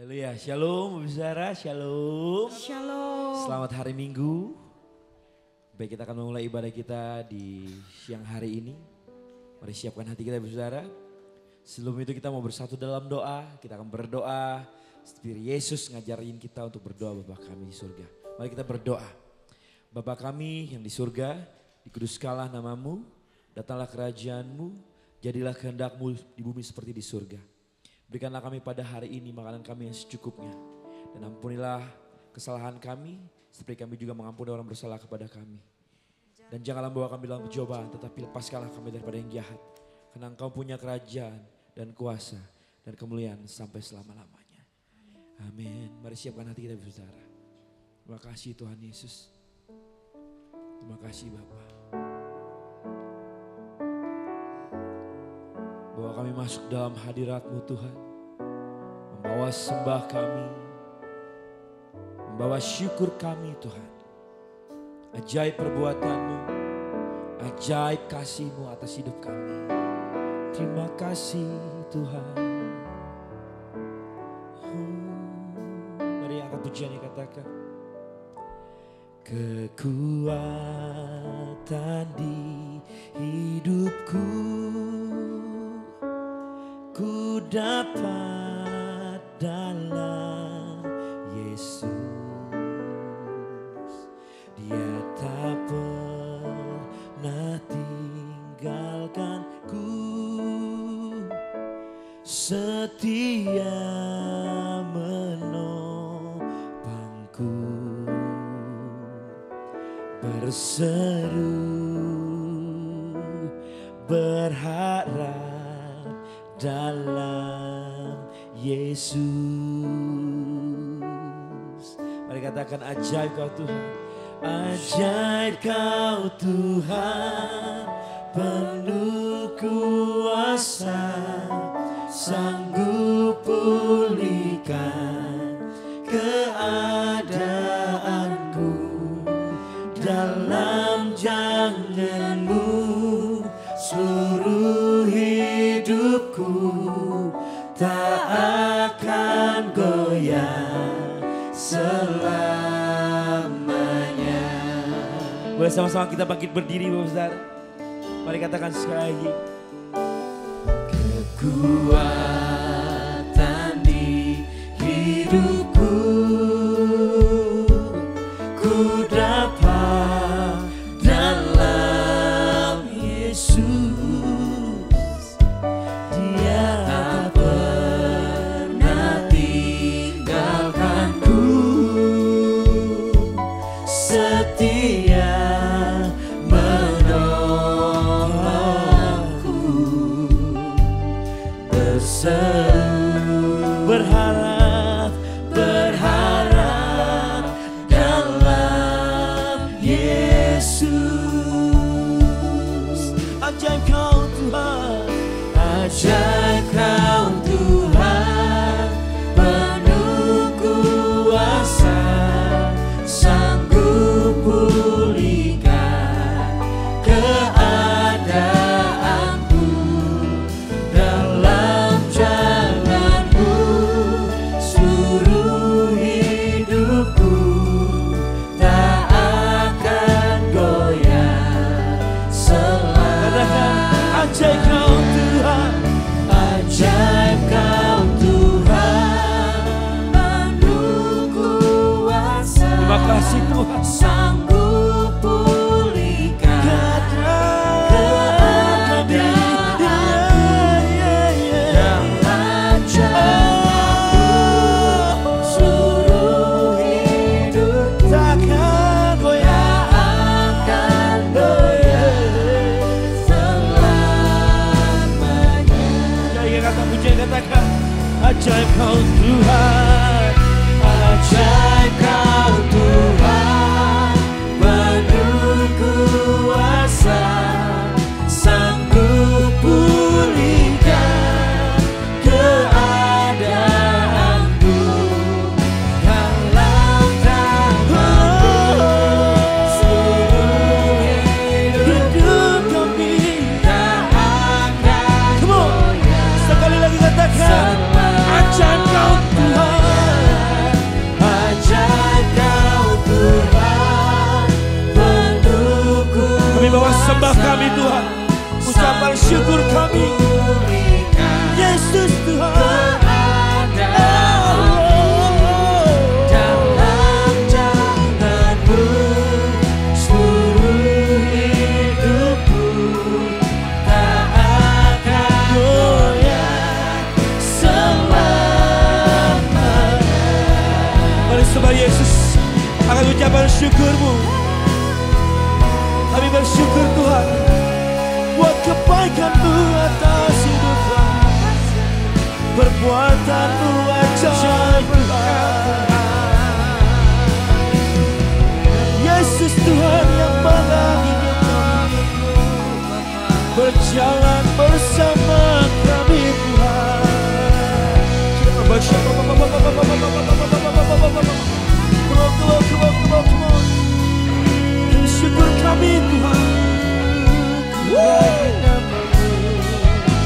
Haleluya, shalom saudara, shalom. Shalom. Selamat hari Minggu. Baik, kita akan memulai ibadah kita di siang hari ini. Mari siapkan hati kita saudara. Sebelum itu kita mau bersatu dalam doa, kita akan berdoa. Seperti Yesus ngajarin kita untuk berdoa Bapa kami di surga. Mari kita berdoa. Bapa kami yang di surga, dikuduskanlah namamu, datanglah kerajaanmu, jadilah kehendakmu di bumi seperti di surga. Berikanlah kami pada hari ini makanan kami yang secukupnya. Dan ampunilah kesalahan kami seperti kami juga mengampuni orang bersalah kepada kami. Dan janganlah membawa kami dalam pencobaan, tetapi lepaskanlah kami daripada yang jahat. Karena Engkau punya kerajaan dan kuasa dan kemuliaan sampai selama-lamanya. Amin. Mari siapkan hati kita saudara. Terima kasih Tuhan Yesus. Terima kasih Bapa. Bahwa kami masuk dalam hadirat-Mu Tuhan. Membawa sembah kami. Membawa syukur kami Tuhan. Ajaib perbuatan-Mu. Ajaib kasih-Mu atas hidup kami. Terima kasih Tuhan. Mari angkat pujian yang katakan. Kekuatan di hidupku ku dapat dalam Yesus. Dia tak pernah tinggalkanku, setia menopangku, berseru berharap dalam Yesus. Mari katakan ajaib Kau Tuhan. Ajaib Kau Tuhan, penuh kuasa, sanggup pulihkan keadaanku. Dalam janganmu seluruh hidupku tak akan goyah selamanya. Boleh sama-sama kita bangkit berdiri Bapak Saudara. Mari katakan sekali lagi. Kekuatan di hidupku ku dapat dalam Yesus. Dia tak pernah tinggalkanku, setia menolongku, berseru bawa sembah kami Tuhan, ucapan syukur kami. Yesus Tuhan. Dalam tangan-Mu seluruh hidupku tak akan goyah selamanya. Mari sembah Yesus akan ucapan syukur-Mu. Kami bersyukur Tuhan buat kebaikan-Mu atas hidup kami, perbuatan-Mu ajaib. Yesus Tuhan yang mana hidup kami, berjalan bersama kami Tuhan. Come on. Syukur kami Tuhan.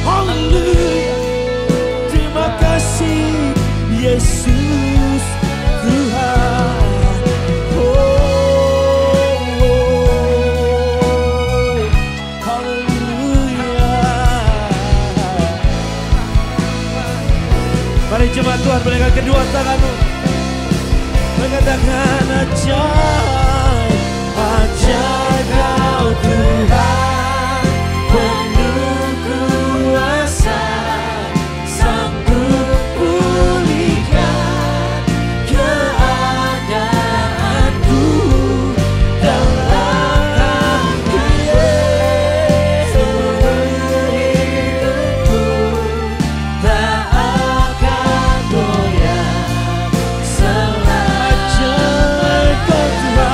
Haleluya. Terima kasih Yesus Tuhan. Haleluya. Mari jemaat Tuhan, berikan kedua tanganmu, mengatakan ajaib, ajaib Kau Tuhan, Penuh kuasa, sanggup pulihkan keadaanku dalam kehidupan hidupku tak akan goyah selamanya. ajaib Kau Tuhan.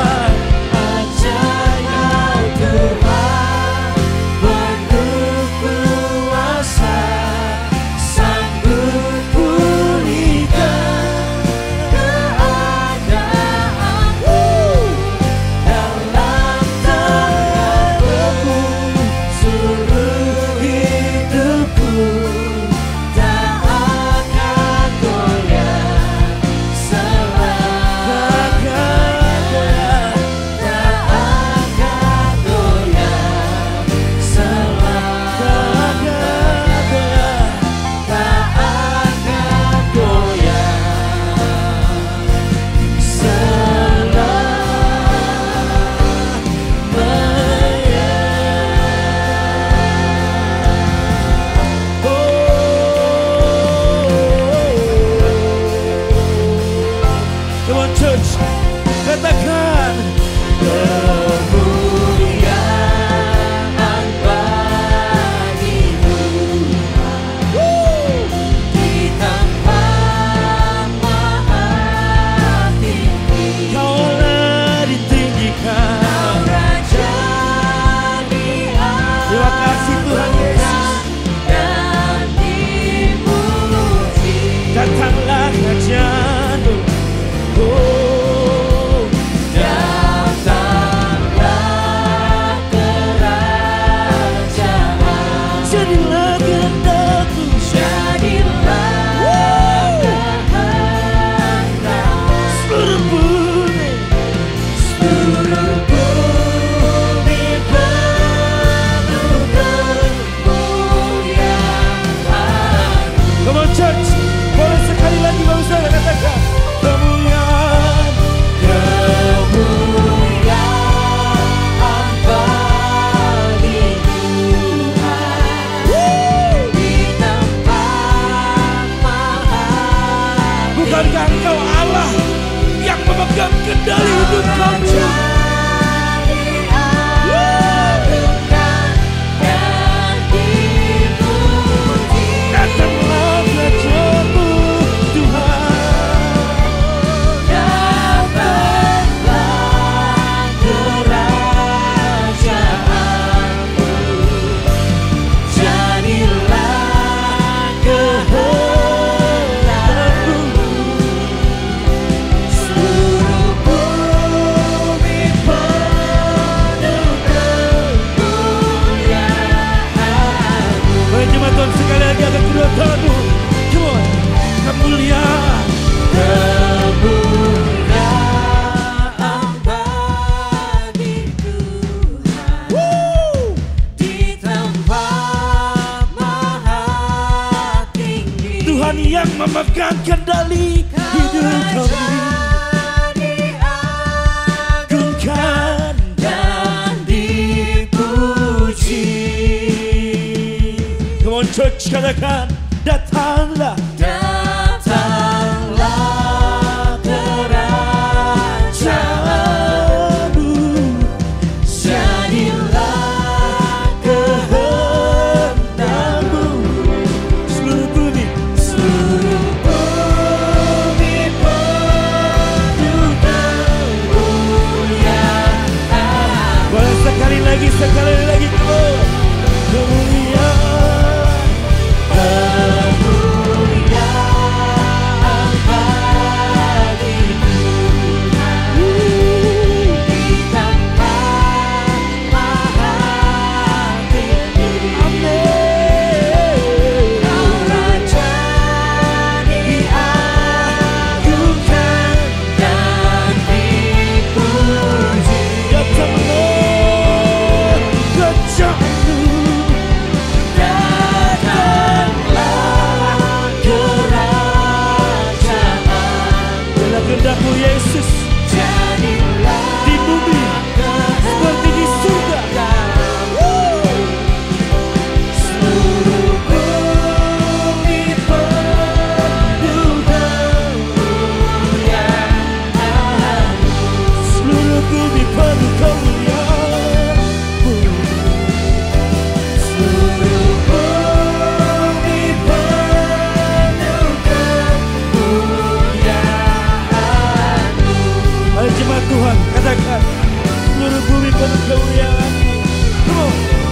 memegang kendali hidup kami. Diagungkan dan dipuji. Come on church, katakan datanglah. Datanglah kerajaanmu. Jadilah kehendakmu. Seluruh bumi penuh kemuliaan. Boleh sekali lagi kemuliaan. Kemuliaan bagi Tuhan di tempat maha tinggi. Amin. Kau Raja diagungkan dan dipuji. Datanglah kerajaanmu. Kehendakmu Yesus di bumi seperti di surga. Seluruh bumi penuh kemuliaan. Seluruh bumi penuh kemuliaan. Seluruh bumi penuh kemuliaan. Ayo jemaat Tuhan, katakan seluruh bumi penuh kemuliaan.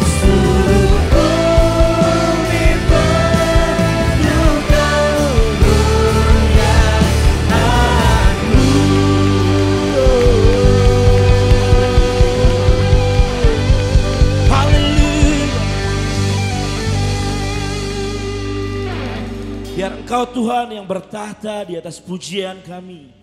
Seluruh bumi penuh kemuliaan-Mu. Haleluya. Biar Engkau Tuhan yang bertahta di atas pujian kami.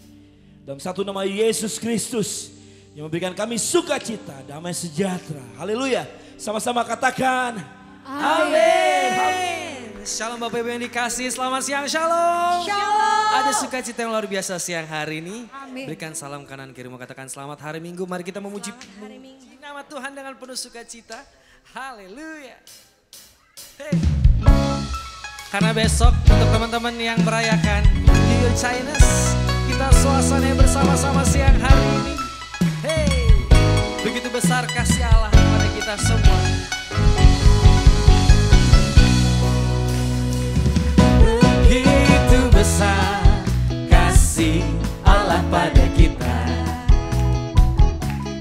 Dalam satu nama Yesus Kristus yang memberikan kami sukacita, damai sejahtera. Haleluya. Sama-sama katakan amin. Shalom Bapak Ibu yang dikasih, selamat siang, shalom. Shalom. Ada sukacita yang luar biasa siang hari ini. Amin. Berikan salam kanan kiri, mau katakan selamat hari Minggu. Mari kita memuji nama Tuhan dengan penuh sukacita. Haleluya. Hey. Karena besok untuk teman-teman yang merayakan New Year Chinese, kita suasana bersama-sama siang hari ini. Hey, begitu besar kasih Allah pada kita semua. Begitu besar kasih Allah pada kita.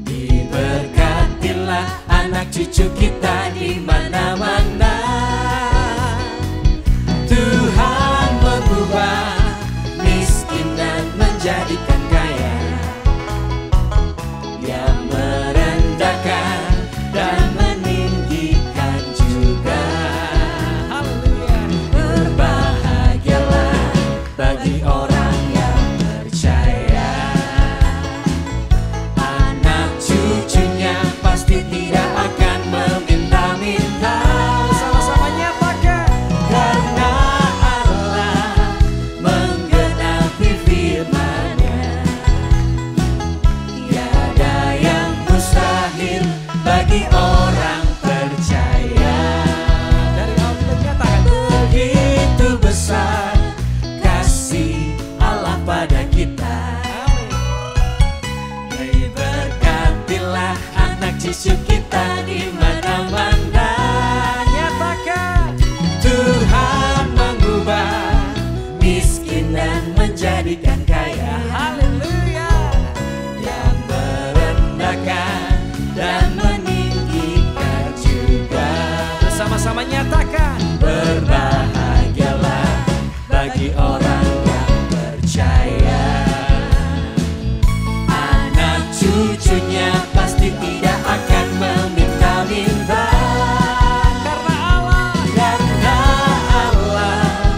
Diberkatilah anak cucu kita di mana-mana. Tuhan mengubah miskin dan menjadikan kaya. Dia merendahkan dan meninggikan juga. Haleluya. Berbahagialah bagi orang yang percaya. Anak cucunya pasti tidak akan meminta-minta. Sama-sama nyatakan. Karena Allah menggenapi firman-Nya. Tiada yang mustahil bagi orang percaya. Dari Allah nyatakan. Begitu besar kasih Allah pada kita. Diberkatilah anak cucu kita di mana-mana. Nyatakan. Tuhan mengubah miskin dan menjadikan kaya. Haleluya. Yang merendahkan dan meninggikan juga. Bersama-sama nyatakan. Berbahagialah bagi orang yang percaya. Anak cucunya pasti tidak akan meminta-minta. Karena Allah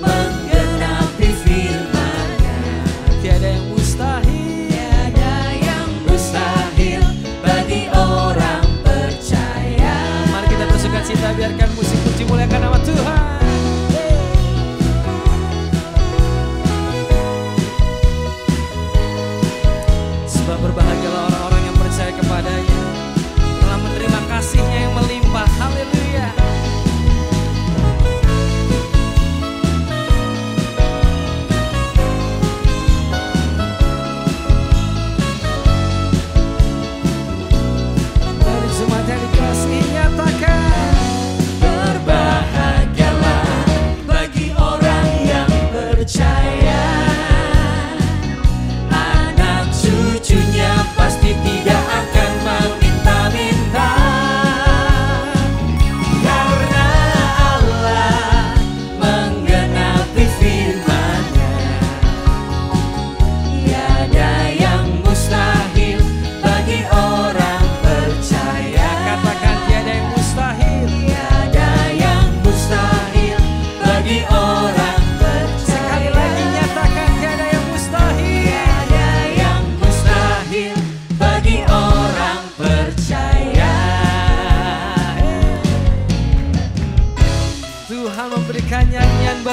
menggenapi firman-Nya. Tiada yang mustahil bagi orang percaya. Mari kita bersukacita, biarkan musik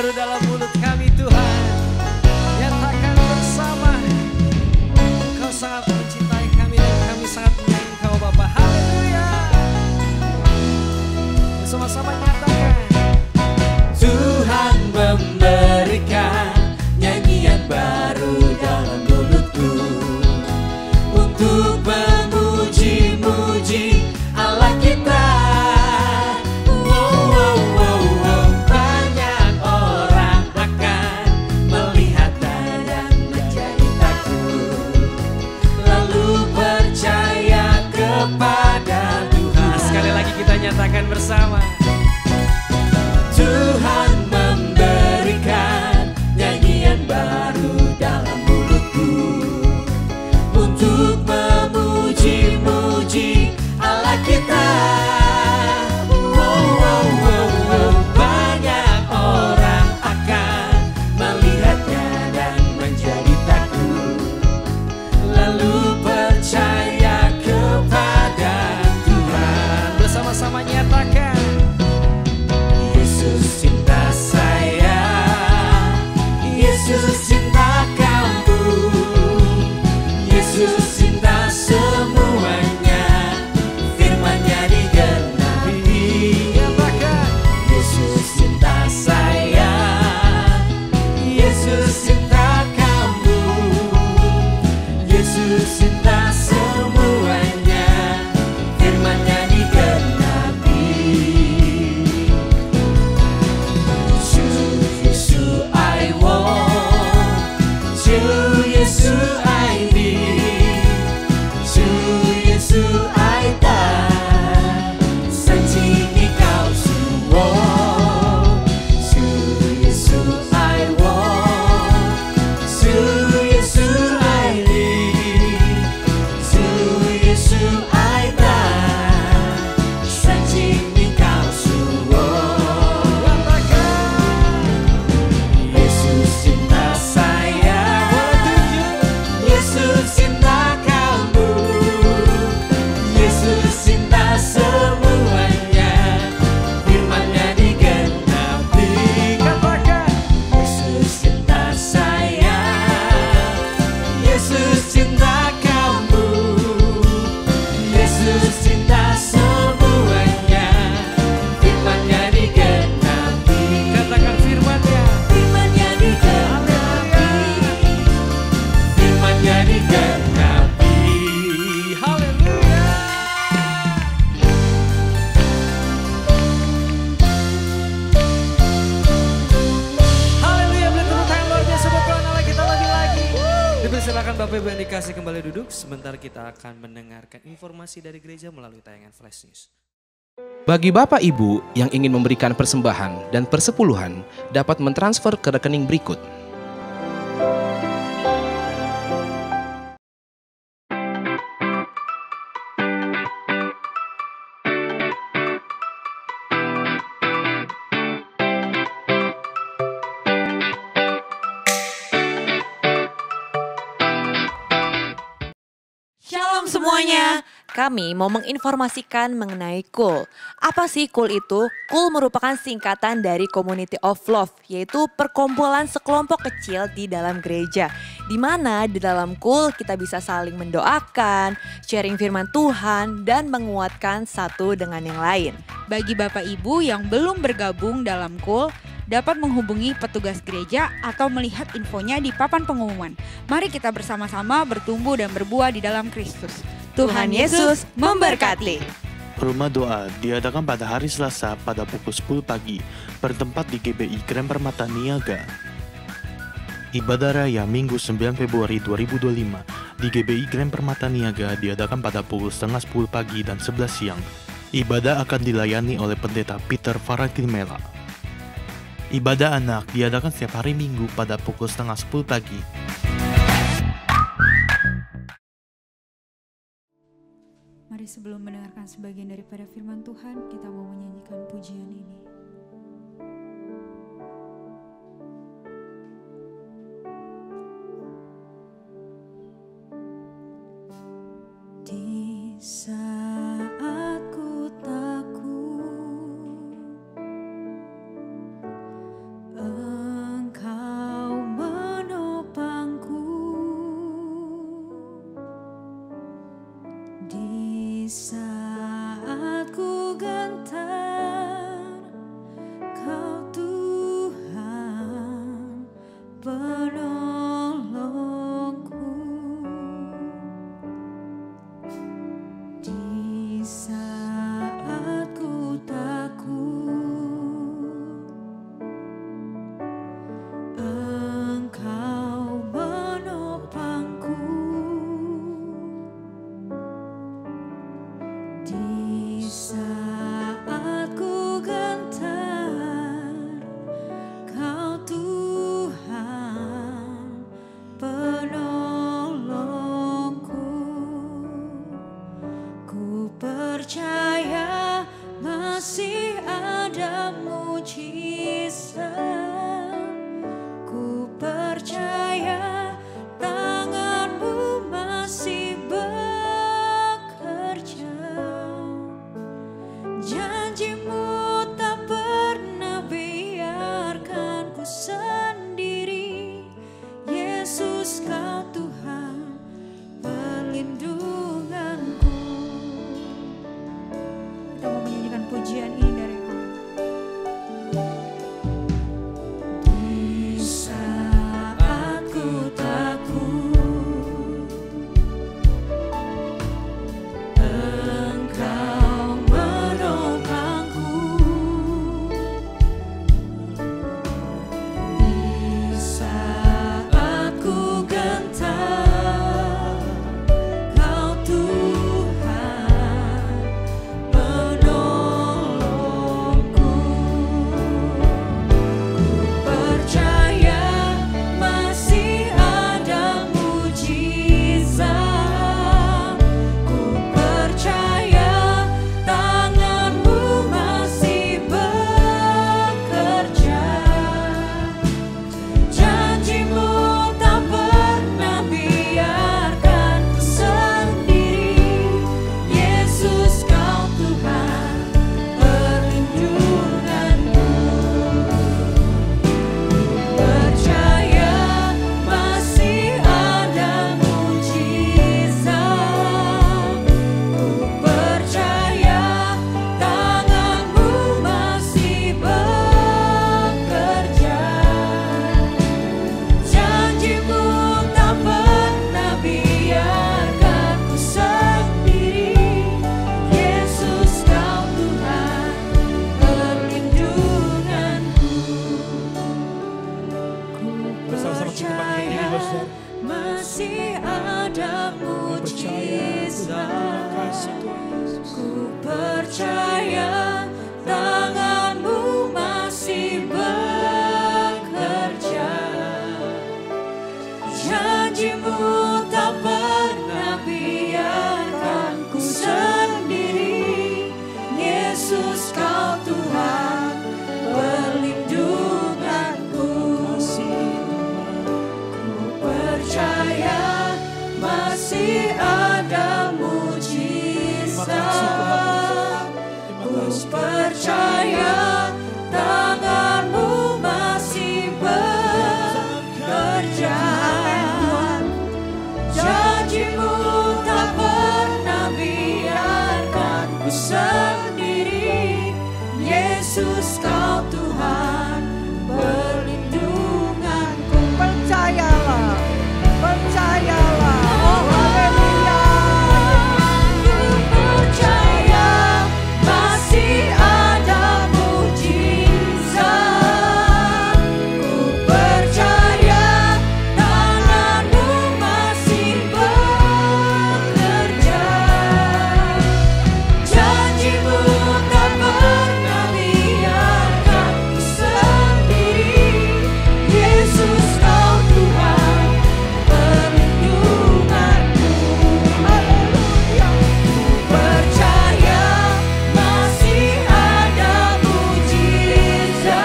baru dalam mulut kami Tuhan. Nyatakan bersama, Engkau sangat mencintai kami dan kami sangat menyayangi Engkau Bapa. Haleluya. Bersama-sama nyatakan. Tuhan memberikan nyanyian baru dalam mulutku untuk memuji-muji Allah kita. Banyak orang akan melihat dan menjadi takut, lalu percaya kepada Tuhan. Sekali lagi kita nyatakan bersama. Tuhan memberikan nyanyian baru dalam mulutku untuk memuji-muji Allah kita. Banyak orang akan melihatnya dan menjadi takut, lalu percaya kepada Tuhan. Bersama-sama nyatakan. Yesus cinta saya, Yesus cinta kamu, Yesus cinta semuanya, firman-Nya digenapi. Nyatakan. Yesus cinta saya, Yesus cinta kamu, Yesus cinta semuanya, firman-Nya digenapi. To Yesus I want, to Yesus I need, to Yesus I die, 圣经你告诉我。To Yesus I want, to Yesus I need, to Yesus I die, 圣经你告诉我。Yesus cinta saya, Yesus cinta kamu, Yesus cinta semuanya, firman-Nya digenapi. Yesus cinta saya, Yesus cinta kamu, Yesus cinta semuanya, firman-Nya digenapi. Katakan firman-Nya. Firman-Nya digenapi, firman-Nya digenapi. Haleluya. Haleluya, beri tepuk tangan luar biasa buat Tuhan Allah kita lagi-lagi. Dipersilakan Bapak Ibu yang dikasih kembali duduk. Sebentar kita akan mendengarkan informasi dari gereja melalui tayangan Flash News. Bagi Bapak Ibu yang ingin memberikan persembahan dan persepuluhan dapat mentransfer ke rekening berikut. Shalom semuanya, kami mau menginformasikan mengenai KUL. Apa sih KUL itu? KUL merupakan singkatan dari Community of Love, yaitu perkumpulan sekelompok kecil di dalam gereja. Di mana di dalam KUL kita bisa saling mendoakan, sharing firman Tuhan, dan menguatkan satu dengan yang lain. Bagi Bapak Ibu yang belum bergabung dalam KUL, dapat menghubungi petugas gereja atau melihat infonya di papan pengumuman. Mari kita bersama-sama bertumbuh dan berbuah di dalam Kristus. Tuhan Yesus memberkati. Rumah doa diadakan pada hari Selasa pada pukul 10 pagi, bertempat di GBI Grand Permata Niaga. Ibadah Raya Minggu 9 Februari 2025 di GBI Grand Permata Niaga diadakan pada pukul setengah 10 pagi dan 11 siang. Ibadah akan dilayani oleh Pendeta Peter Faratimela. Ibadah anak diadakan setiap hari Minggu pada pukul setengah 10 pagi. Mari sebelum mendengarkan sebagian daripada firman Tuhan, kita mau menyanyikan pujian ini. Di saat ku takut, masih ada mujizat. Ku percaya tangan-Mu masih bekerja. Janji-Mu tak pernah biarkan ku sendiri. Yesus, Kau Tuhan perlindunganku. Kita mau menyanyikan pujian ini dari Allah. Di saat ku takut, Engkau menopangku. Di saat ku gentar, Kau Tuhan menolongku. Ku percaya masih ada mujizat. Ku percaya tangan-Mu masih bekerja. Janji-Mu tak pernah biarkan ku sendiri. Yesus, Kau Tuhan perlindunganku. Percaya masih ada mujizat. Ku percaya tangan-Mu masih bekerja. Janji-Mu tak pernah biarkan ku sendiri. Yesus, Kau Tuhan perlindunganku. Ku Bersama-sama kita bangkit diri, percaya saudara. masih ada mujizat. Ku percaya tangan-Mu masih bekerja. Janji-Mu tak pernah biarkan ku sendiri. Yesus, Kau Tuhan perlindunganku. Ku percaya masih ada mujizat. Ku percaya tangan-Mu masih bekerja. Janji-Mu tak pernah biarkan ku sendiri. Yesus, Kau Tuhan perlindunganku. Percayalah, percayalah. Oh haleluya. Ku percaya masih ada mujizat. Ku percaya tangan-Mu masih bekerja. Janji-Mu tak pernah biarkan ku sendiri. Yesus, Kau Tuhan perlindunganku. Haleluya. Ku percaya masih ada mujizat.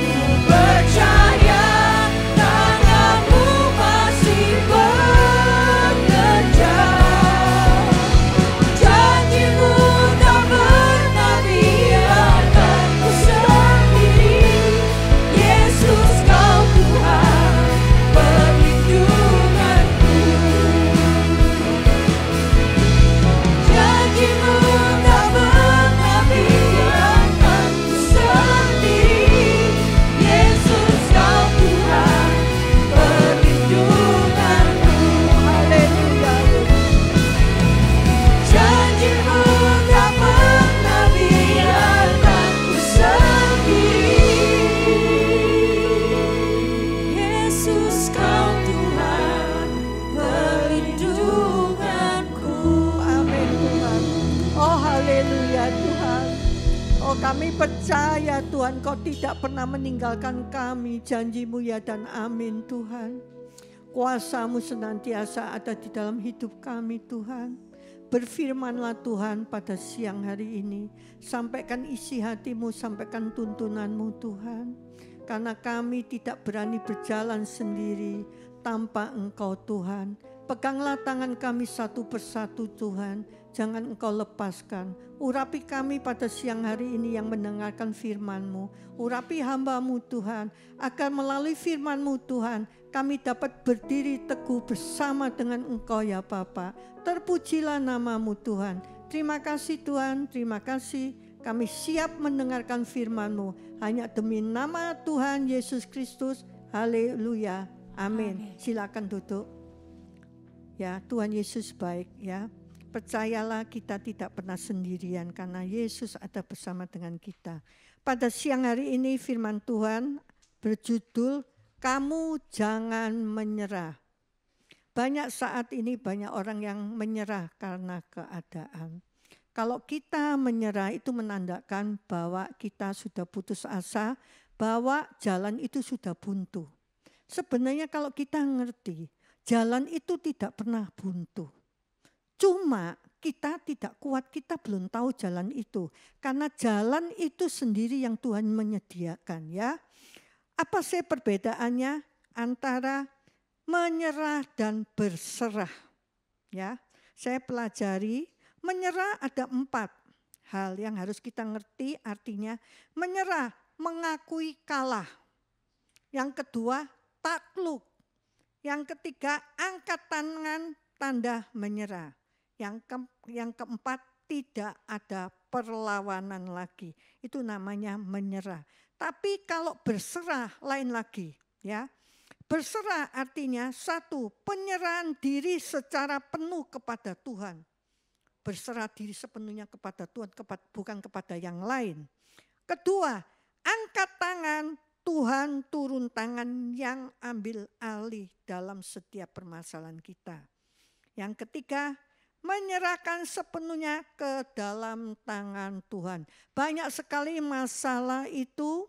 Ku percaya tangan-Mu masih bekerja. Janji-Mu tak pernah biarkan ku sendiri. Yesus, Kau Tuhan perlindunganku. Janji-Mu tak pernah biarkan ku sendiri. Yesus, Kau Tuhan perlindunganku. Haleluya. Janji-Mu tak pernah biarkan ku sendiri. Yesus, Kau Tuhan perlindunganku. Amin Tuhan. Oh haleluya Tuhan. Oh kami percaya Tuhan Kau tidak pernah meninggalkan kami. Janji-Mu ya dan amin Tuhan. Kuasa-Mu senantiasa ada di dalam hidup kami Tuhan. berfirmanlah Tuhan pada siang hari ini. Sampaikan isi hatimu, sampaikan tuntunanmu Tuhan. Karena kami tidak berani berjalan sendiri tanpa Engkau Tuhan. Peganglah tangan kami satu persatu Tuhan. Jangan Engkau lepaskan. Urapi kami pada siang hari ini yang mendengarkan firman-Mu. Urapi hamba-Mu Tuhan. Agar melalui firman-Mu Tuhan, kami dapat berdiri teguh bersama dengan Engkau ya Bapa. Terpujilah nama-Mu Tuhan. Terima kasih Tuhan, terima kasih. Kami siap mendengarkan firman-Mu. Hanya demi nama Tuhan Yesus Kristus. Haleluya. Amin. Silakan duduk. Ya, Tuhan Yesus baik ya. Percayalah kita tidak pernah sendirian karena Yesus ada bersama dengan kita. Pada siang hari ini firman Tuhan berjudul kamu jangan menyerah. Banyak saat ini banyak orang yang menyerah karena keadaan. Kalau kita menyerah itu menandakan bahwa kita sudah putus asa, bahwa jalan itu sudah buntu. Sebenarnya kalau kita ngerti, jalan itu tidak pernah buntu. Cuma kita tidak kuat, kita belum tahu jalan itu. Karena jalan itu sendiri yang Tuhan menyediakan ya. Apa sih perbedaannya antara menyerah dan berserah? Ya, saya pelajari menyerah ada 4 hal yang harus kita ngerti artinya. Menyerah, mengakui kalah. Yang kedua, takluk. Yang ketiga, angkat tangan, tanda menyerah. Yang keempat, tidak ada perlawanan lagi. Itu namanya menyerah. Tapi kalau berserah lain lagi, ya. Berserah artinya 1, penyerahan diri secara penuh kepada Tuhan. Berserah diri sepenuhnya kepada Tuhan, bukan kepada yang lain. Kedua, angkat tangan, Tuhan turun tangan yang ambil alih dalam setiap permasalahan kita. Yang ketiga, menyerahkan sepenuhnya ke dalam tangan Tuhan. Banyak sekali masalah itu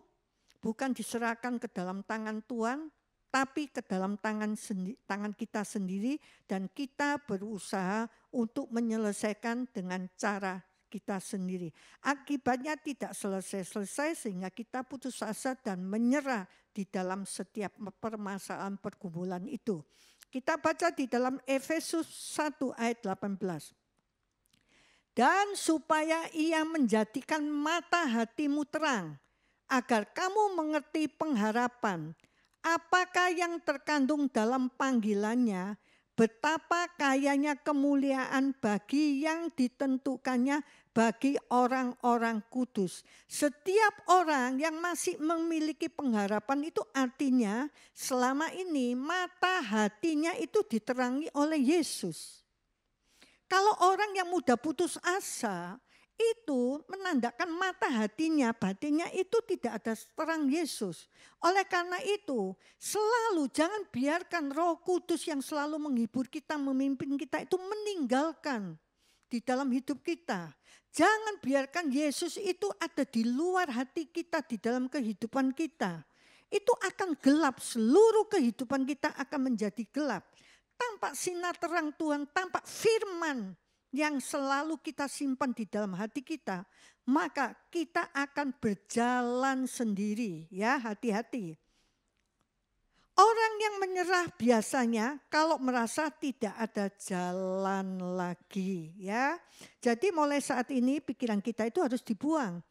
bukan diserahkan ke dalam tangan Tuhan, tapi ke dalam tangan kita sendiri dan kita berusaha untuk menyelesaikan dengan cara kita sendiri. Akibatnya tidak selesai-selesai sehingga kita putus asa dan menyerah di dalam setiap permasalahan pergumulan itu. Kita baca di dalam Efesus 1 ayat 18. Dan supaya ia menjadikan mata hatimu terang, agar kamu mengerti pengharapan, apakah yang terkandung dalam panggilannya, betapa kayanya kemuliaan bagi yang ditentukannya bagi orang-orang kudus. Setiap orang yang masih memiliki pengharapan itu artinya selama ini mata hatinya itu diterangi oleh Yesus. Kalau orang yang mudah putus asa itu menandakan mata hatinya, batinnya itu tidak ada terang Yesus. Oleh karena itu selalu jangan biarkan Roh Kudus yang selalu menghibur kita, memimpin kita itu meninggalkan di dalam hidup kita. Jangan biarkan Yesus itu ada di luar hati kita, di dalam kehidupan kita. Itu akan gelap, seluruh kehidupan kita akan menjadi gelap. Tampak sinar terang Tuhan, tampak firman yang selalu kita simpan di dalam hati kita, maka kita akan berjalan sendiri ya, hati-hati. Orang yang menyerah biasanya kalau merasa tidak ada jalan lagi ya. Jadi mulai saat ini pikiran kita itu harus dibuang.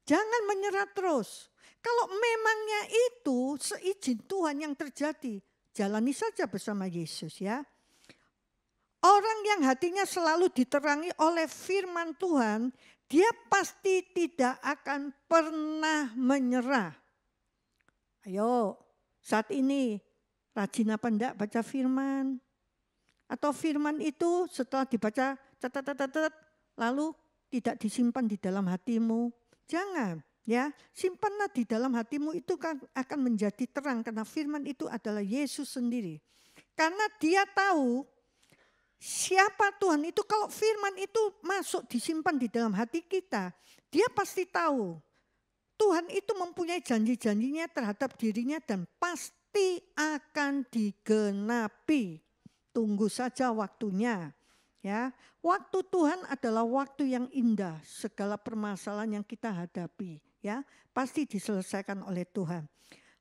Jangan menyerah terus. Kalau memangnya itu seizin Tuhan yang terjadi, jalani saja bersama Yesus ya. Orang yang hatinya selalu diterangi oleh firman Tuhan, dia pasti tidak akan pernah menyerah. Ayo, saat ini rajin apa enggak baca firman? Atau firman itu setelah dibaca lalu tidak disimpan di dalam hatimu? Jangan ya, simpanlah di dalam hatimu, itu kan akan menjadi terang karena firman itu adalah Yesus sendiri. Karena dia tahu siapa Tuhan itu, kalau firman itu masuk disimpan di dalam hati kita, dia pasti tahu Tuhan itu mempunyai janji-janjinya terhadap dirinya dan pasti akan digenapi. Tunggu saja waktunya. Ya, waktu Tuhan adalah waktu yang indah. Segala permasalahan yang kita hadapi, ya, pasti diselesaikan oleh Tuhan.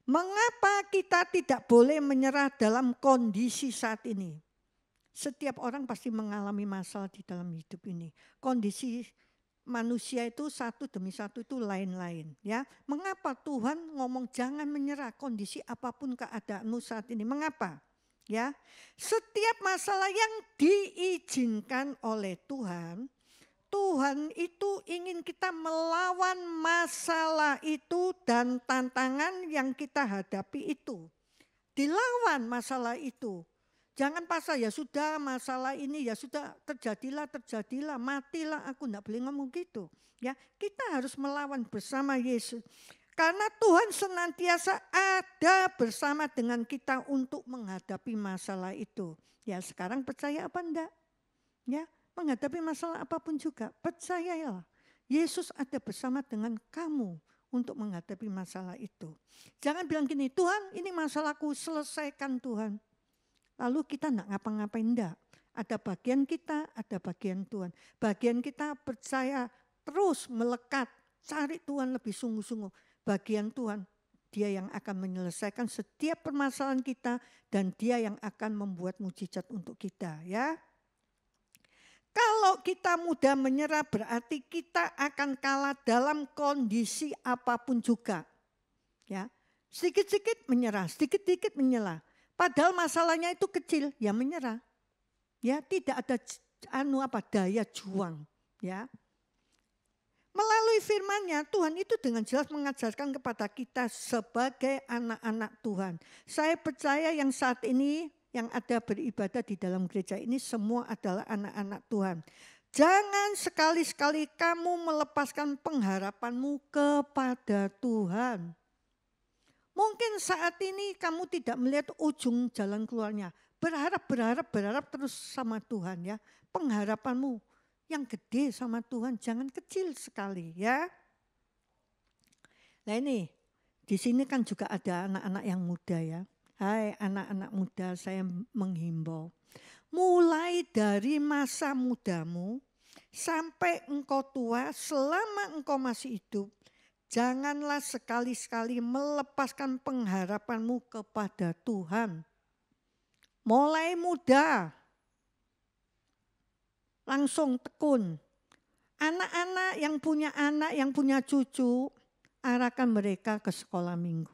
Mengapa kita tidak boleh menyerah dalam kondisi saat ini? Setiap orang pasti mengalami masalah di dalam hidup ini. Kondisi manusia itu satu demi satu itu lain-lain, ya. Mengapa Tuhan ngomong jangan menyerah kondisi apapun keadaanmu saat ini? Mengapa? Ya, setiap masalah yang diizinkan oleh Tuhan, Tuhan itu ingin kita melawan masalah itu dan tantangan yang kita hadapi itu. Dilawan masalah itu. Jangan pasal ya sudah masalah ini ya sudah terjadilah, matilah aku, enggak boleh ngomong gitu. Ya, kita harus melawan bersama Yesus. Karena Tuhan senantiasa ada bersama dengan kita untuk menghadapi masalah itu. Ya sekarang percaya apa enggak? Ya, menghadapi masalah apapun juga, percayalah. Yesus ada bersama dengan kamu untuk menghadapi masalah itu. Jangan bilang gini, Tuhan ini masalahku, selesaikan Tuhan. Lalu kita enggak ngapa-ngapain, enggak. Ada bagian kita, ada bagian Tuhan. Bagian kita percaya terus melekat, cari Tuhan lebih sungguh-sungguh. Bagian Tuhan, Dia yang akan menyelesaikan setiap permasalahan kita dan Dia yang akan membuat mujizat untuk kita, ya. Kalau kita mudah menyerah berarti kita akan kalah dalam kondisi apapun juga. Ya, sedikit-sedikit menyerah, sedikit-sedikit menyerah. Padahal masalahnya itu kecil, ya menyerah. Ya, tidak ada daya juang, ya. Melalui firman-Nya, Tuhan itu dengan jelas mengajarkan kepada kita sebagai anak-anak Tuhan. Saya percaya yang saat ini yang ada beribadah di dalam gereja ini semua adalah anak-anak Tuhan. Jangan sekali-sekali kamu melepaskan pengharapanmu kepada Tuhan. Mungkin saat ini kamu tidak melihat ujung jalan keluarnya. Berharap terus sama Tuhan, ya. Pengharapanmu yang gede sama Tuhan, jangan kecil sekali, ya. Nah ini, di sini kan juga ada anak-anak yang muda, ya. Hai anak-anak muda, saya menghimbau. Mulai dari masa mudamu sampai engkau tua, selama engkau masih hidup, janganlah sekali-sekali melepaskan pengharapanmu kepada Tuhan. Mulai muda, langsung tekun. Anak-anak yang punya cucu, arahkan mereka ke sekolah minggu.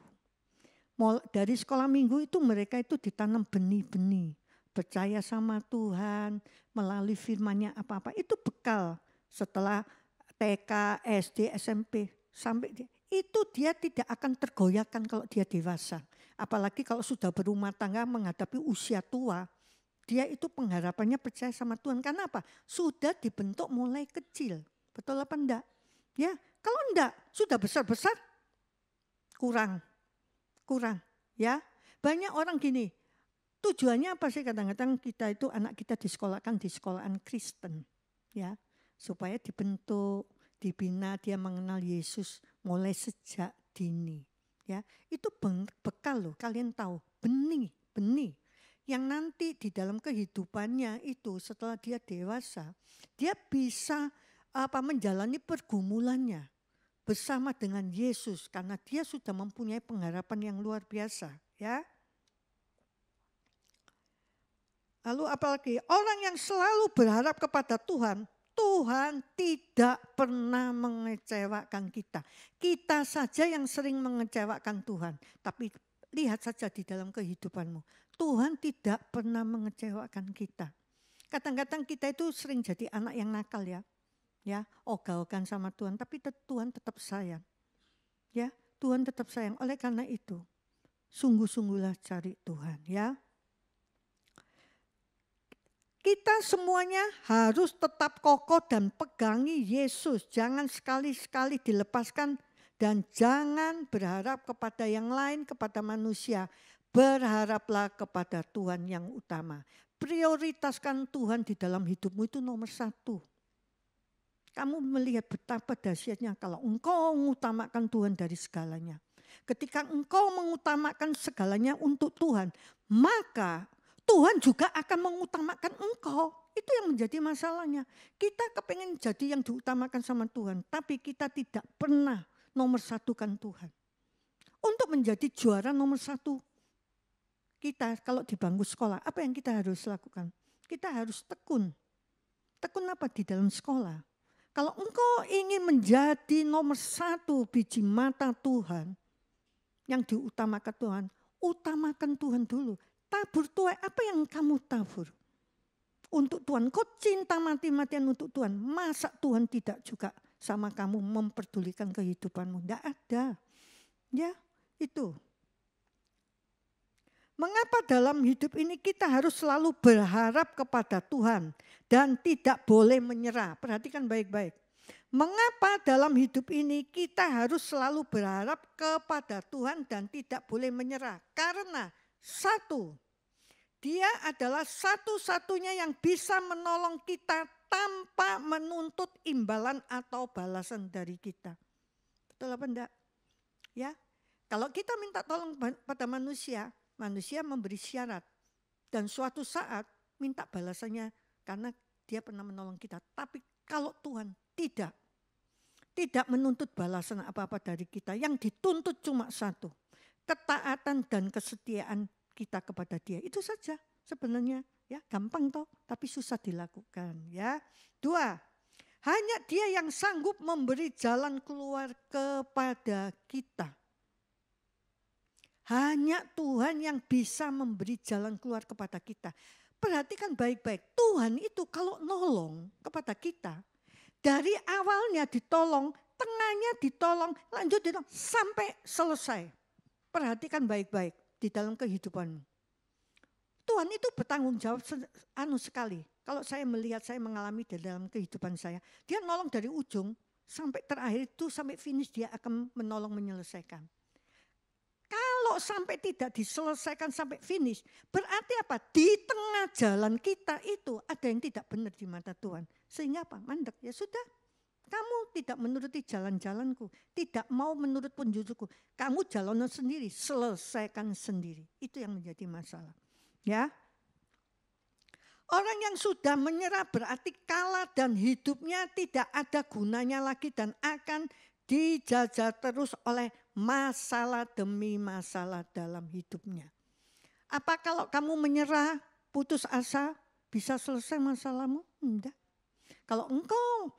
Dari sekolah minggu itu mereka itu ditanam benih-benih. Percaya sama Tuhan, melalui firman-Nya apa-apa. Itu bekal setelah TK, SD, SMP. Itu dia tidak akan tergoyahkan kalau dia dewasa. Apalagi kalau sudah berumah tangga menghadapi usia tua. Dia itu pengharapannya percaya sama Tuhan. Karena apa? Sudah dibentuk mulai kecil. Betul apa enggak? Ya, kalau enggak, sudah besar-besar kurang. Ya. Banyak orang gini, tujuannya apa sih kadang-kadang kita itu anak kita disekolahkan di sekolahan Kristen. Ya, supaya dibentuk, dibina dia mengenal Yesus mulai sejak dini. Ya, itu bekal loh, kalian tahu, benih yang nanti di dalam kehidupannya itu setelah dia dewasa, dia bisa menjalani pergumulannya bersama dengan Yesus karena dia sudah mempunyai pengharapan yang luar biasa, ya. Lalu apalagi orang yang selalu berharap kepada Tuhan, Tuhan tidak pernah mengecewakan kita. Kita saja yang sering mengecewakan Tuhan, tapi lihat saja di dalam kehidupanmu. Tuhan tidak pernah mengecewakan kita. Kadang-kadang kita itu sering jadi anak yang nakal, ya. Ya, ogah-ogahan sama Tuhan, tapi Tuhan tetap sayang. Ya, Tuhan tetap sayang. Oleh karena itu, sungguh-sungguhlah cari Tuhan, ya. Kita semuanya harus tetap kokoh dan pegangi Yesus. Jangan sekali-sekali dilepaskan dan jangan berharap kepada yang lain, kepada manusia. Berharaplah kepada Tuhan yang utama. Prioritaskan Tuhan di dalam hidupmu itu nomor satu. Kamu melihat betapa dahsyatnya kalau engkau mengutamakan Tuhan dari segalanya. Ketika engkau mengutamakan segalanya untuk Tuhan, maka Tuhan juga akan mengutamakan engkau. Itu yang menjadi masalahnya. Kita kepengen jadi yang diutamakan sama Tuhan, tapi kita tidak pernah nomor satukan Tuhan. Untuk menjadi juara nomor satu, kita kalau di bangku sekolah, apa yang kita harus lakukan? Kita harus tekun. Tekun apa di dalam sekolah? Kalau engkau ingin menjadi nomor satu biji mata Tuhan, yang diutamakan Tuhan, utamakan Tuhan dulu. Tabur tuai, apa yang kamu tabur? Untuk Tuhan, kau cinta mati-matian untuk Tuhan. Masa Tuhan tidak juga sama kamu memperdulikan kehidupanmu? Tidak ada. Ya, itu. Mengapa dalam hidup ini kita harus selalu berharap kepada Tuhan dan tidak boleh menyerah? Perhatikan baik-baik. Mengapa dalam hidup ini kita harus selalu berharap kepada Tuhan dan tidak boleh menyerah? Karena satu, Dia adalah satu-satunya yang bisa menolong kita tanpa menuntut imbalan atau balasan dari kita. Betul apa enggak? Ya, kalau kita minta tolong pada manusia, manusia memberi syarat. Dan suatu saat minta balasannya karena dia pernah menolong kita. Tapi kalau Tuhan tidak menuntut balasan apa-apa dari kita. Yang dituntut cuma satu, ketaatan dan kesetiaan kita kepada Dia. Itu saja sebenarnya, ya, gampang toh, tapi susah dilakukan, ya. Dua, hanya Dia yang sanggup memberi jalan keluar kepada kita. Hanya Tuhan yang bisa memberi jalan keluar kepada kita. Perhatikan baik-baik, Tuhan itu kalau nolong kepada kita, dari awalnya ditolong, tengahnya ditolong, lanjut ditolong, sampai selesai. Perhatikan baik-baik di dalam kehidupanmu. Tuhan itu bertanggung jawab sekali. Kalau saya melihat, saya mengalami di dalam kehidupan saya. Dia nolong dari ujung sampai terakhir itu, sampai finish dia akan menolong menyelesaikan. Kalau sampai tidak diselesaikan sampai finish, berarti apa? Di tengah jalan kita itu ada yang tidak benar di mata Tuhan. Sehingga apa? Mandek, ya sudah. Kamu tidak menuruti jalan-jalanku, tidak mau menurut petunjukku. Kamu jalan sendiri, selesaikan sendiri. Itu yang menjadi masalah. Ya. Orang yang sudah menyerah berarti kalah dan hidupnya tidak ada gunanya lagi dan akan dijajah terus oleh masalah demi masalah dalam hidupnya. Apa kalau kamu menyerah, putus asa, bisa selesai masalahmu? Enggak. Kalau engkau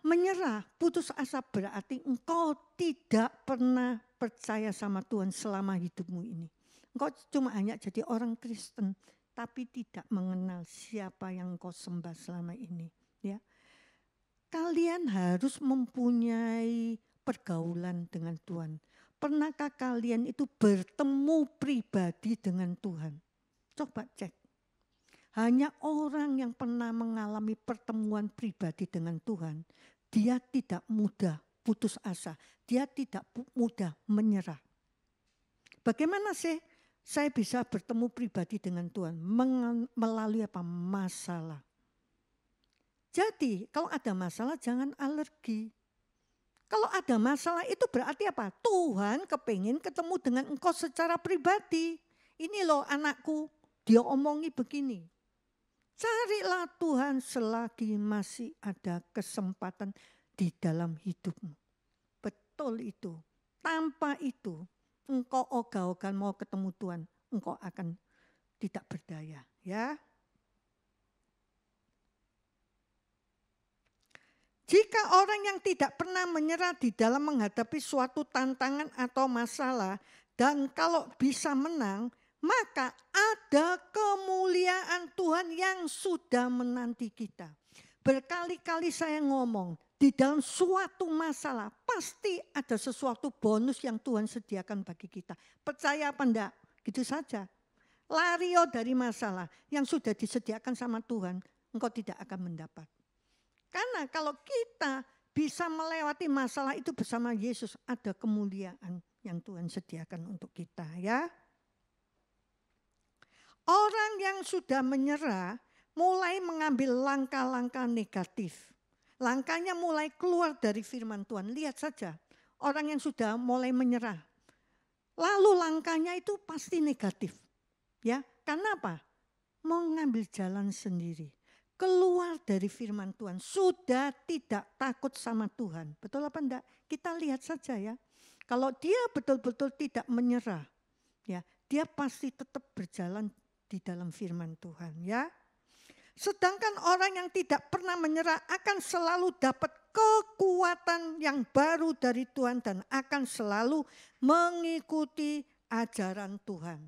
menyerah, putus asa, berarti engkau tidak pernah percaya sama Tuhan selama hidupmu ini. Engkau cuma hanya jadi orang Kristen, tapi tidak mengenal siapa yang engkau sembah selama ini. Ya, kalian harus mempunyai pergaulan dengan Tuhan. Pernahkah kalian itu bertemu pribadi dengan Tuhan? Coba cek. Hanya orang yang pernah mengalami pertemuan pribadi dengan Tuhan, dia tidak mudah putus asa, dia tidak mudah menyerah. Bagaimana sih saya bisa bertemu pribadi dengan Tuhan? Melalui apa? Masalah. Jadi kalau ada masalah jangan alergi. Kalau ada masalah itu berarti apa? Tuhan kepingin ketemu dengan engkau secara pribadi. Ini loh anakku, dia omongi begini. Carilah Tuhan selagi masih ada kesempatan di dalam hidupmu. Betul itu. Tanpa itu engkau ogah-ogahan mau ketemu Tuhan, engkau akan tidak berdaya. Ya. Jika orang yang tidak pernah menyerah di dalam menghadapi suatu tantangan atau masalah dan kalau bisa menang, maka ada kemuliaan Tuhan yang sudah menanti kita. Berkali-kali saya ngomong, di dalam suatu masalah pasti ada sesuatu bonus yang Tuhan sediakan bagi kita. Percaya apa enggak? Gitu saja. Lario dari masalah yang sudah disediakan sama Tuhan, engkau tidak akan mendapat. Karena kalau kita bisa melewati masalah itu bersama Yesus, ada kemuliaan yang Tuhan sediakan untuk kita, ya. Orang yang sudah menyerah mulai mengambil langkah-langkah negatif. Langkahnya mulai keluar dari firman Tuhan. Lihat saja orang yang sudah mulai menyerah. Lalu langkahnya itu pasti negatif. Ya, karena apa? mengambil jalan sendiri. Keluar dari firman Tuhan, sudah tidak takut sama Tuhan. Betul apa enggak? Kita lihat saja ya. Kalau dia betul-betul tidak menyerah, ya, dia pasti tetap berjalan di dalam firman Tuhan, ya. Sedangkan orang yang tidak pernah menyerah akan selalu dapat kekuatan yang baru dari Tuhan dan akan selalu mengikuti ajaran Tuhan.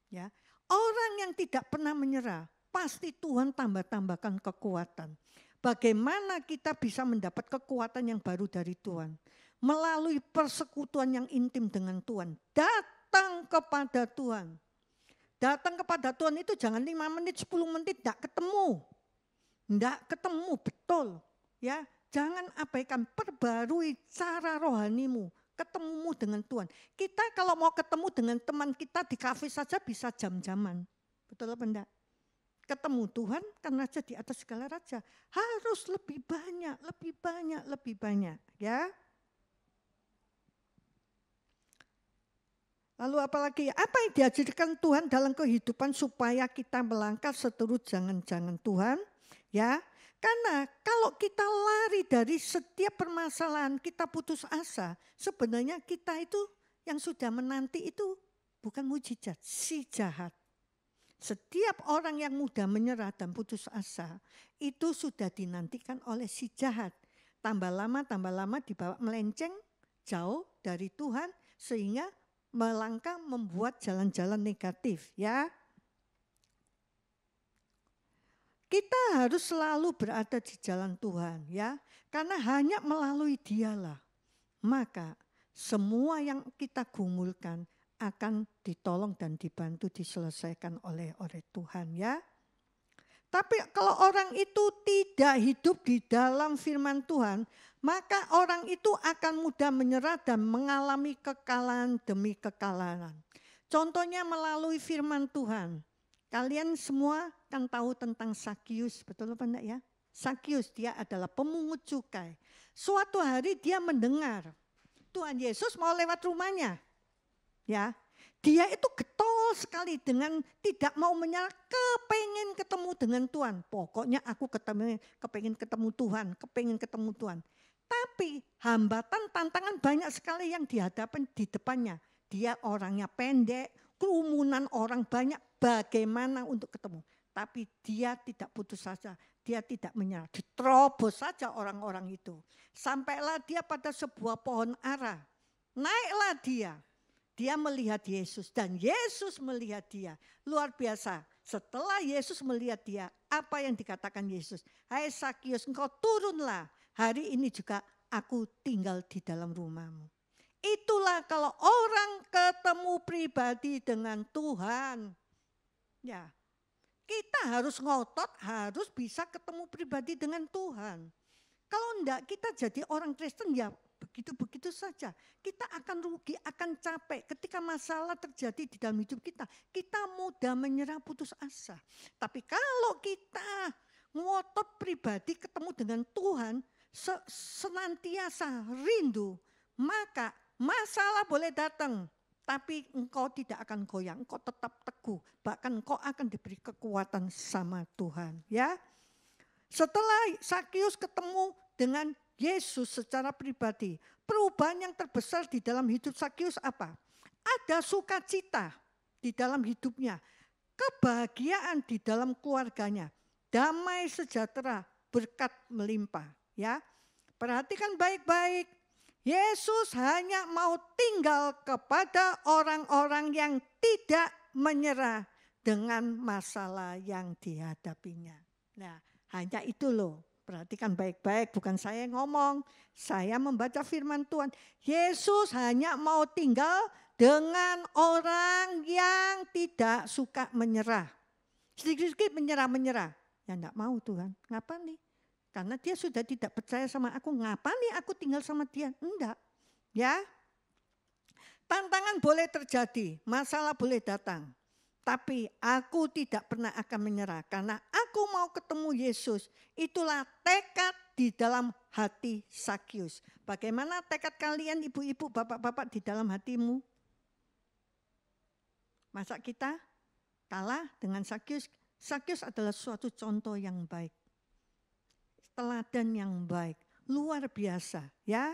Ya, orang yang tidak pernah menyerah pasti Tuhan tambah-tambahkan kekuatan. Bagaimana kita bisa mendapat kekuatan yang baru dari Tuhan? Melalui persekutuan yang intim dengan Tuhan. Datang kepada Tuhan. Datang kepada Tuhan itu jangan 5 menit, 10 menit tidak ketemu. Tidak ketemu, betul. Ya, jangan abaikan, perbarui cara rohanimu, ketemumu dengan Tuhan. Kita kalau mau ketemu dengan teman kita di kafe saja bisa jam-jaman. Betul apa enggak? Ketemu Tuhan karena raja di atas segala raja. Harus lebih banyak, lebih banyak, lebih banyak. Ya. Lalu apalagi, apa yang diajarkan Tuhan dalam kehidupan supaya kita melangkah seturut jangan-jangan Tuhan? Ya, karena kalau kita lari dari setiap permasalahan, kita putus asa, sebenarnya kita itu yang sudah menanti itu bukan mujizat, si jahat. Setiap orang yang mudah menyerah dan putus asa, itu sudah dinantikan oleh si jahat. Tambah lama dibawa melenceng jauh dari Tuhan sehingga melangkah membuat jalan-jalan negatif, ya. Kita harus selalu berada di jalan Tuhan, ya. Karena hanya melalui Dialah maka semua yang kita gumulkan akan ditolong dan dibantu diselesaikan oleh Tuhan, ya. Tapi kalau orang itu tidak hidup di dalam firman Tuhan, maka orang itu akan mudah menyerah dan mengalami kekalahan demi kekalahan. Contohnya melalui firman Tuhan. Kalian semua kan tahu tentang Sakius, betul apa enggak ya? Sakius dia adalah pemungut cukai. Suatu hari dia mendengar Tuhan Yesus mau lewat rumahnya. Ya. Dia itu getol sekali dengan tidak mau menyerah, kepengen ketemu dengan Tuhan. Pokoknya aku kepengen ketemu Tuhan. Tapi hambatan, tantangan banyak sekali yang dihadapi di depannya. Dia orangnya pendek, kerumunan orang banyak, bagaimana untuk ketemu. Tapi dia tidak putus asa, dia tidak menyerah. Diterobos saja orang-orang itu. Sampailah dia pada sebuah pohon ara. Naiklah dia. Dia melihat Yesus dan Yesus melihat dia. Luar biasa. Setelah Yesus melihat dia, apa yang dikatakan Yesus? Hai Sakius, engkau turunlah. Hari ini juga aku tinggal di dalam rumahmu. Itulah kalau orang ketemu pribadi dengan Tuhan. Ya, kita harus ngotot, harus bisa ketemu pribadi dengan Tuhan. Kalau enggak, kita jadi orang Kristen ya begitu-begitu saja. Kita akan rugi, akan capek ketika masalah terjadi di dalam hidup kita. Kita mudah menyerah, putus asa. Tapi kalau kita ngotot pribadi ketemu dengan Tuhan, senantiasa rindu, maka masalah boleh datang. Tapi engkau tidak akan goyang, engkau tetap teguh. Bahkan engkau akan diberi kekuatan sama Tuhan. Ya. Setelah Sakius ketemu dengan Yesus secara pribadi, perubahan yang terbesar di dalam hidup Sakius apa? Ada sukacita di dalam hidupnya, kebahagiaan di dalam keluarganya, damai sejahtera, berkat melimpah. Ya, perhatikan baik-baik. Yesus hanya mau tinggal kepada orang-orang yang tidak menyerah dengan masalah yang dihadapinya. Nah, hanya itu loh. Perhatikan baik-baik, bukan saya yang ngomong. Saya membaca firman Tuhan. Yesus hanya mau tinggal dengan orang yang tidak suka menyerah. Sedikit-sedikit menyerah. Ya enggak mau Tuhan. Ngapa nih? Karena dia sudah tidak percaya sama aku. Ngapa nih aku tinggal sama dia? Enggak. Ya. Tantangan boleh terjadi, masalah boleh datang. Tapi aku tidak pernah akan menyerah karena aku mau ketemu Yesus. Itulah tekad di dalam hati Sakius. Bagaimana tekad kalian ibu-ibu, bapak-bapak di dalam hatimu? Masa kita kalah dengan Sakius? Sakeus adalah suatu contoh yang baik. Teladan yang baik, luar biasa ya.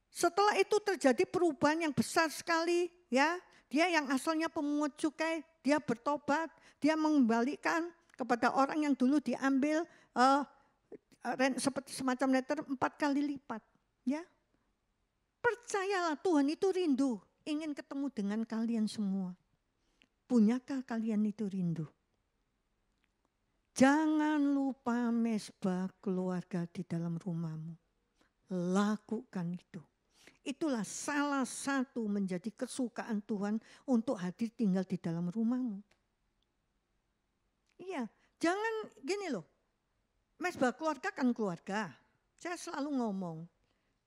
Setelah itu terjadi perubahan yang besar sekali ya. Dia yang asalnya pemungut cukai, dia bertobat, dia mengembalikan kepada orang yang dulu diambil seperti semacam letter 4 kali lipat ya. Percayalah Tuhan itu rindu, ingin ketemu dengan kalian semua. Punyakah kalian itu rindu? Jangan lupa mesbah keluarga di dalam rumahmu. Lakukan itu. Itulah salah satu menjadi kesukaan Tuhan untuk hadir tinggal di dalam rumahmu. Iya, jangan gini loh. Mesbah keluarga kan keluarga. Saya selalu ngomong,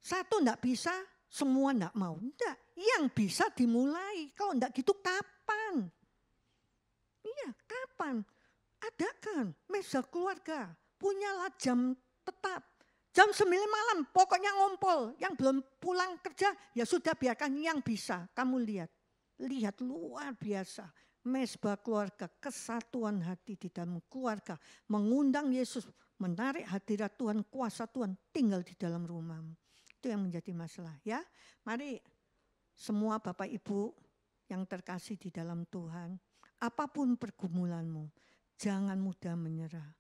satu enggak bisa, semua enggak mau. Enggak, yang bisa dimulai. Kalau enggak gitu kapan? Iya, kapan? Adakan mesbah keluarga, punyalah jam tetap. Jam 9 malam pokoknya ngompol, yang belum pulang kerja ya sudah biarkan yang bisa. Kamu lihat luar biasa. Mesbah keluarga, kesatuan hati di dalam keluarga. Mengundang Yesus, menarik hadirat Tuhan, kuasa Tuhan tinggal di dalam rumahmu. Itu yang menjadi masalah ya. Mari semua Bapak Ibu yang terkasih di dalam Tuhan. Apapun pergumulanmu, jangan mudah menyerah.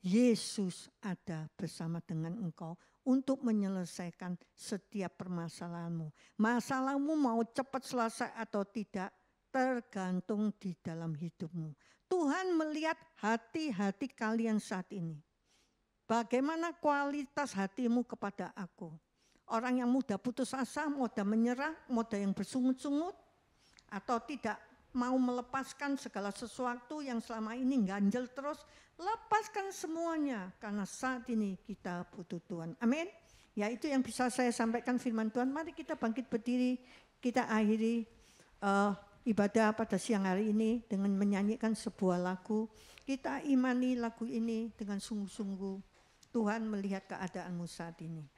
Yesus ada bersama dengan engkau untuk menyelesaikan setiap permasalahanmu. Masalahmu mau cepat selesai atau tidak, tergantung di dalam hidupmu. Tuhan melihat hati-hati kalian saat ini. Bagaimana kualitas hatimu kepada aku? Orang yang mudah putus asa, mudah menyerah, mudah yang bersungut-sungut, atau tidak mau melepaskan segala sesuatu yang selama ini ganjel terus, lepaskan semuanya karena saat ini kita butuh Tuhan. Amin. Ya, itu yang bisa saya sampaikan firman Tuhan. Mari kita bangkit berdiri, kita akhiri ibadah pada siang hari ini dengan menyanyikan sebuah lagu. Kita imani lagu ini dengan sungguh-sungguh. Tuhan melihat keadaanmu saat ini.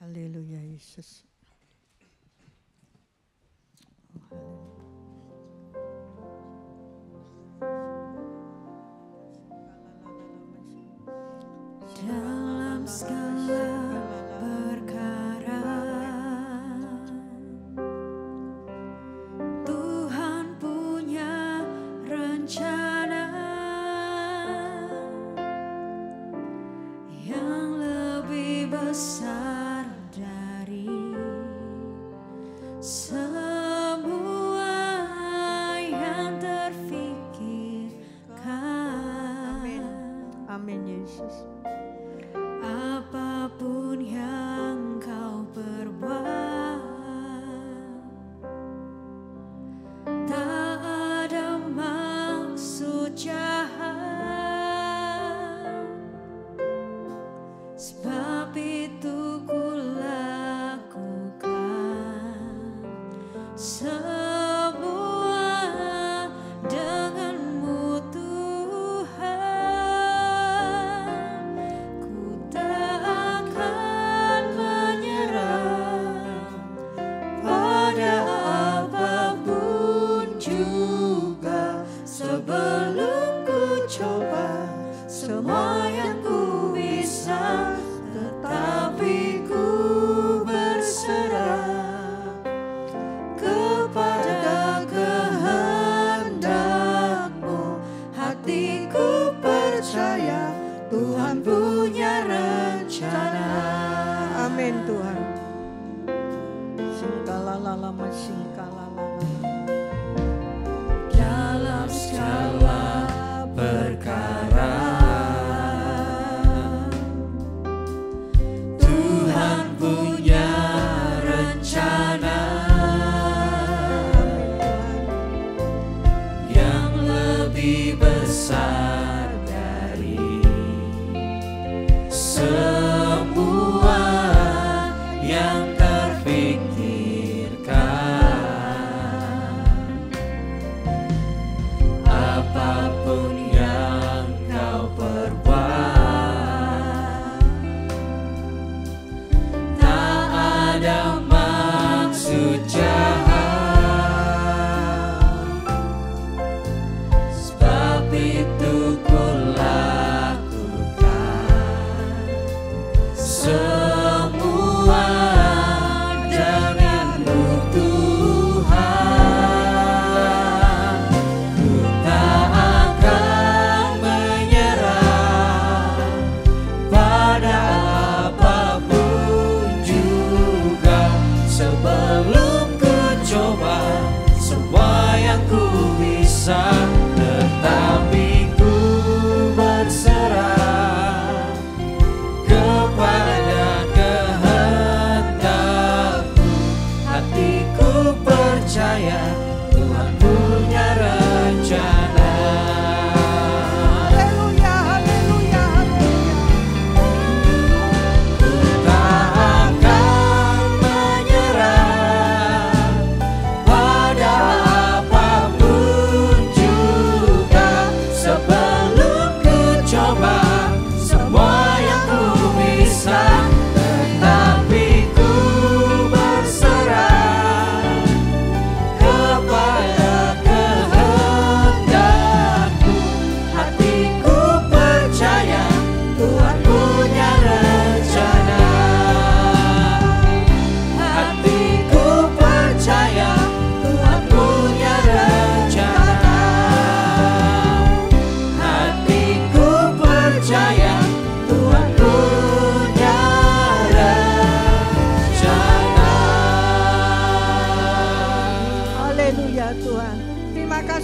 Haleluya Yesus. Dalam segala perkara Tuhan punya rencana yang lebih besar dari semua yang terfikirkan. Amin. Amin Yesus. Apapun yang kau perbuat, tak ada maksud jahat. Sebab itu ku lakukan semua denganmu Tuhan. Ku tak akan menyerah pada apapun juga, sebelum ku coba semua yang ku bisa, tetapi ku berserah kepada kehendak-Mu. Hatiku percaya Tuhan punya rencana. Amin Tuhan. Singkalalala singkalalala. Dalam segala perkara Tuhan punya rencana yang lebih besar dari semua yang terfikirkan.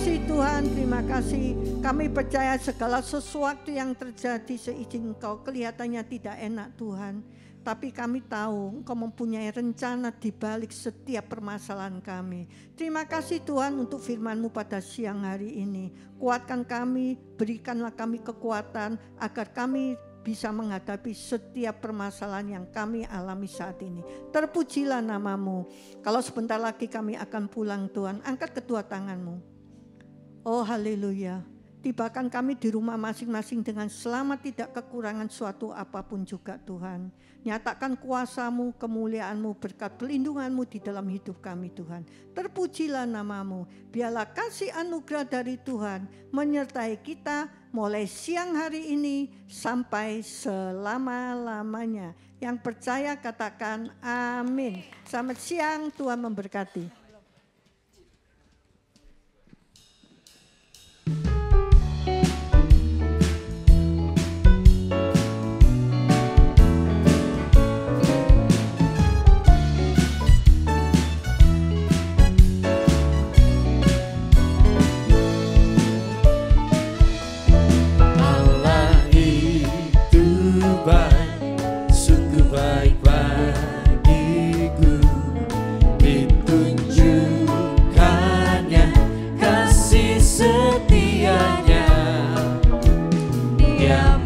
kasih Tuhan, terima kasih. Kami percaya segala sesuatu yang terjadi seizin Engkau kelihatannya tidak enak Tuhan. Tapi kami tahu Engkau mempunyai rencana di balik setiap permasalahan kami. Terima kasih Tuhan untuk firman-Mu pada siang hari ini. Kuatkan kami, berikanlah kami kekuatan agar kami bisa menghadapi setiap permasalahan yang kami alami saat ini. Terpujilah nama-Mu. Kalau sebentar lagi kami akan pulang Tuhan, angkat kedua tangan-Mu. Oh haleluya. Tibakan kami di rumah masing-masing dengan selamat, tidak kekurangan suatu apapun juga Tuhan. Nyatakan kuasa-Mu, kemuliaan-Mu, berkat pelindungan-Mu di dalam hidup kami Tuhan. Terpujilah nama-Mu. Biarlah kasih anugerah dari Tuhan menyertai kita mulai siang hari ini sampai selama-lamanya. Yang percaya katakan amin. Selamat siang, Tuhan memberkati. Dia